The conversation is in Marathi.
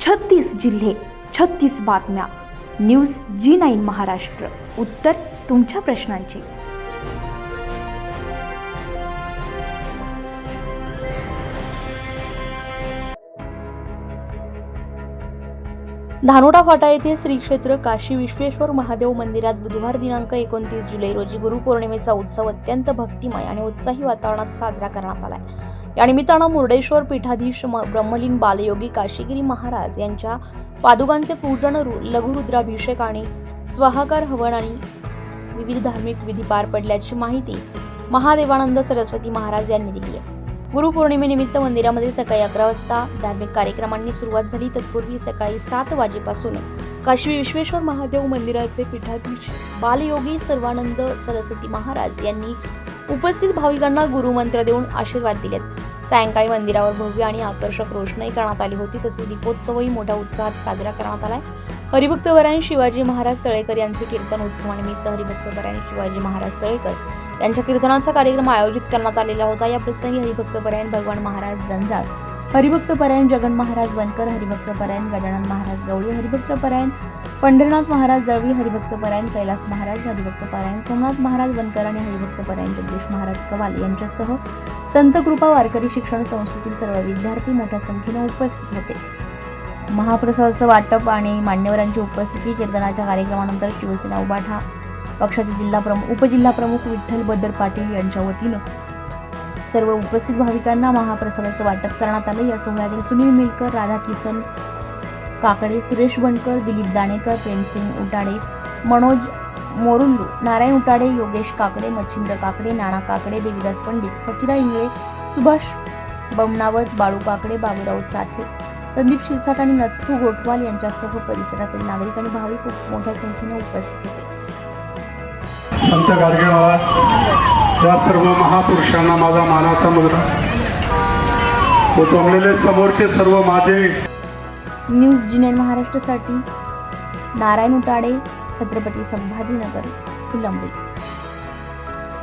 36 जिल्हे, 36 बातम्या. News G9 Maharashtra. उत्तर तुमच्या प्रश्नांची. धानोटा फाटा येथे श्री क्षेत्र काशी विश्वेश्वर महादेव मंदिरात बुधवार दिनांक 29 जुलै रोजी गुरुपौर्णिमेचा उत्सव अत्यंत भक्तिमय आणि उत्साही वातावरणात साजरा करण्यात आला. या निमित्तानं मुर्डेश्वर पीठाधीश ब्रह्मलीन बालयोगी काशीगिरी महाराज यांच्या पादुकांचे पूजन, लघुरुद्राभिषेक आणि स्वाहाकार हवन आणि विविध धार्मिक विधी पार पडल्याची माहिती महादेवानंद सरस्वती महाराज यांनी दिली आहे. गुरुपौर्णिमेनिमित्त मंदिरामध्ये सकाळी 11 वाजता धार्मिक कार्यक्रमांनी सुरुवात झाली. तत्पूर्वी सकाळी 7 वाजेपासून काशी विश्वेश्वर महादेव मंदिराचे पीठाधीश बालयोगी सर्वानंद सरस्वती महाराज यांनी उपस्थित भाविकांना गुरुमंत्र देऊन आशीर्वाद दिलेत. सायंकाळी मंदिरावर भव्य आणि आकर्षक रोषणाई करण्यात आली होती. तसेच दीपोत्सवही मोठ्या उत्साहात साजरा करण्यात आलाय. हरिभक्तपरायण शिवाजी महाराज तळेकर यांचे कीर्तन उत्सवानिमित्त हरिभक्तपरायण शिवाजी महाराज तळेकर यांच्या कीर्तनाचा कार्यक्रम आयोजित करण्यात आलेला होता. या प्रसंगी हरिभक्तपरायण भगवान महाराज जंजाळ, हरिभक्तपरायण जगन महाराज वनकर, हरिभक्तपरायण गजानन महाराज गवळी, हरिभक्तपरायण पंढरनाथ महाराज दळवी, हरिभक्तपरायण कैलास महाराज, हरिभक्तपरायण सोमनाथ महाराज वनकर आणि हरिभक्तपरायण जगदीश महाराज कवाल यांच्यासह संत कृपा वारकरी शिक्षण संस्थेतील सर्व विद्यार्थी मोठ्या संख्येने उपस्थित होते. महाप्रसादाचं वाटप आणि मान्यवरांची उपस्थिती. कीर्तनाच्या कार्यक्रमानंतर शिवसेना उभाठा पक्षाचे उपजिल्हा प्रमुख विठ्ठल बद्र पाटील यांच्या वतीनं सर्व उपस्थित भाविकांना महाप्रसादाचं वाटप करण्यात आलं. या सोहळ्यातील सुनील मिलकर, राधा किसन काकडे, सुरेश बनकर, दिलीप दाणेकर, प्रेमसिंग उटाडे, मनोज मोरुल्लू, नारायण उटाडे, योगेश काकडे, मच्छिंद्र काकडे, नाना काकडे, देवीदास पंडित, फकीरा इंगळे, सुभाष बमनावत, बाळू काकडे, बाबूराव चाथे, संदीप शिरसाट आणि नथू गोटवाल यांच्यासह परिसरातील नागरिक आणि भाविक मोठ्या संख्येने उपस्थित होते. आमच्या कार्यक्रमाला या सर्व महापुरुषांना माझा मानाचा मुलगा व जमलेले समोरचे सर्व माझे. न्यूज G9 महाराष्ट्रासाठी नारायण उटाडे, छत्रपती संभाजीनगर, फुलंब्री.